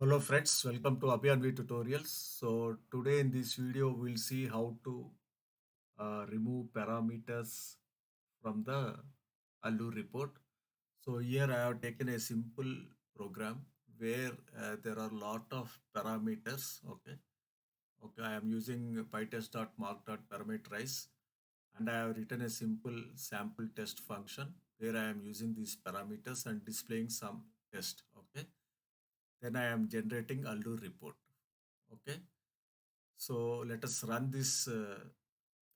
Hello friends, welcome to Abhiyanvi tutorials. So today in this video we'll see how to remove parameters from the allure report. So here I have taken a simple program where there are lot of parameters. Okay, I am using pytest.mark.parameterize and I have written a simple sample test function where I am using these parameters and displaying some test. Okay, then I am generating allure report. Okay, so let us run this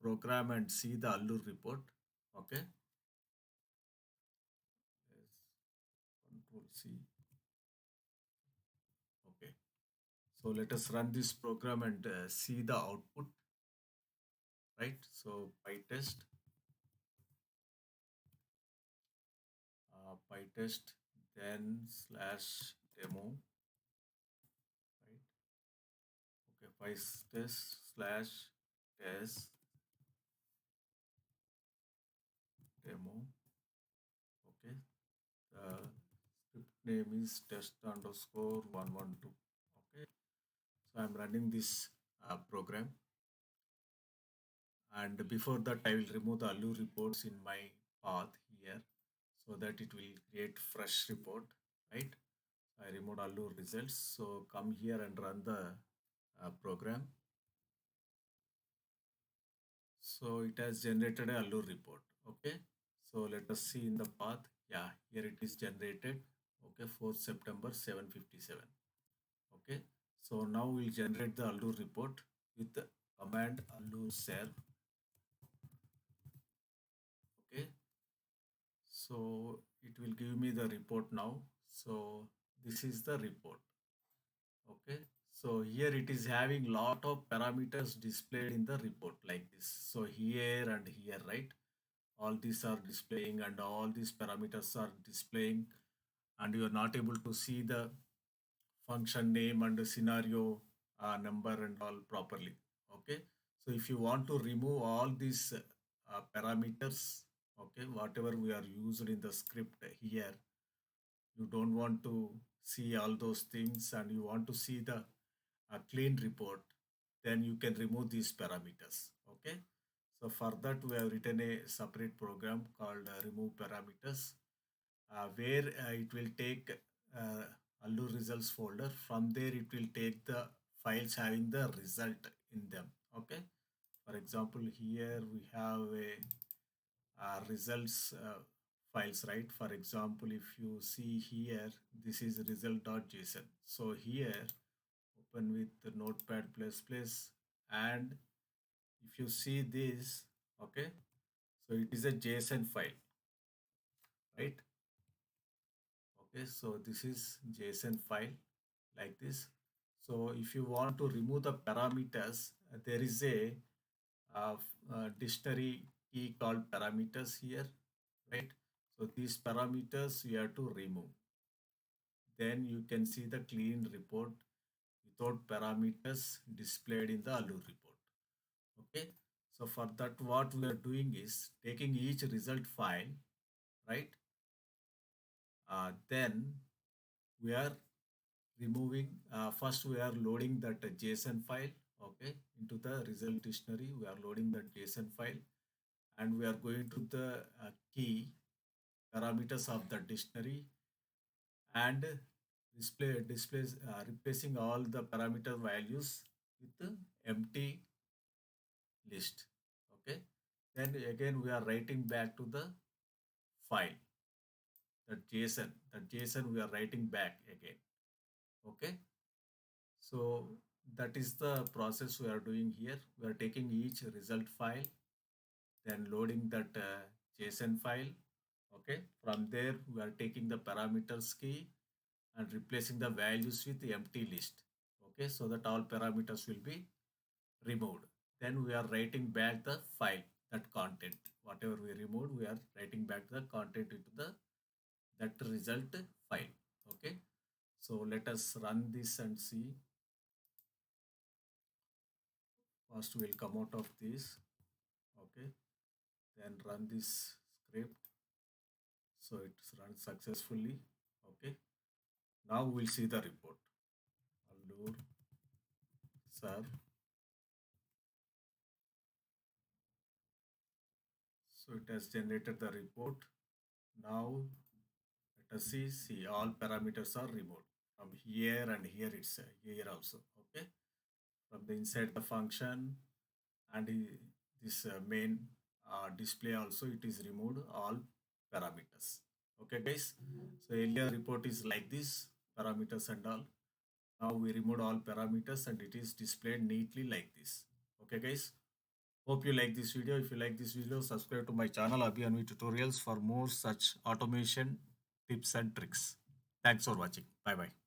program and see the allure report. Okay, yes. Control C. Okay, so let us run this program and see the output. Right, so pytest, pytest, then slash demo. Right, okay, pytest slash test demo. Okay, the script name is test underscore 112. Okay, so I'm running this program, and before that I will remove the allure reports in my path here so that it will create fresh report, right? I removed allure results, so come here and run the program. So it has generated a allure report. Okay, so let us see in the path. Yeah, here it is generated. Okay, 4th September 7:57. Okay, so now we'll generate the allure report with the command allure serve. Okay, so it will give me the report now. So this is the report. Okay. So here it is having lot of parameters displayed in the report like this. So here and here, right? All these are displaying and all these parameters are displaying, and you are not able to see the function name and the scenario number and all properly. Okay. So if you want to remove all these parameters, okay, whatever we are used in the script here, you don't want to see all those things and you want to see the clean report, then you can remove these parameters. Okay. So for that we have written a separate program called remove parameters, where it will take uh, allure results folder. From there it will take the files having the result in them. Okay. For example, here we have a results files, right? For example, if you see here, this is result.json. So here open with the notepad plus plus, and if you see this, okay, so it is a JSON file, right? Okay, so this is JSON file like this. So if you want to remove the parameters, there is a dictionary key called parameters here, right? So these parameters you have to remove. Then you can see the clean report without parameters displayed in the allure report. Okay. So for that, what we are doing is taking each result file, right? Then we are removing, first we are loading that JSON file, okay, into the result dictionary. We are loading that JSON file and we are going to the key parameters of the dictionary and replacing all the parameter values with the empty list. Okay. Then again we are writing back to the file, that JSON we are writing back again. Okay. So that is the process we are doing here. We are taking each result file, then loading that JSON file. Okay. From there, we are taking the parameters key and replacing the values with the empty list. Okay. So that all parameters will be removed. Then we are writing back the file, that content. Whatever we removed, we are writing back the content into the that result file. Okay. So let us run this and see. First we'll come out of this. Okay. Then run this script. So it's run successfully. Okay. Now we'll see the report. allure, sir. So it has generated the report. Now let us see all parameters are removed from here and here, it's here also. Okay, from the inside the function and this main display also, it is removed all parameters. Okay guys, so earlier report is like this, parameters and all. Now we removed all parameters and it is displayed neatly like this. Okay guys, hope you like this video. If you like this video, subscribe to my channel Abhi Anvi Tutorials for more such automation tips and tricks. Thanks for watching. Bye bye.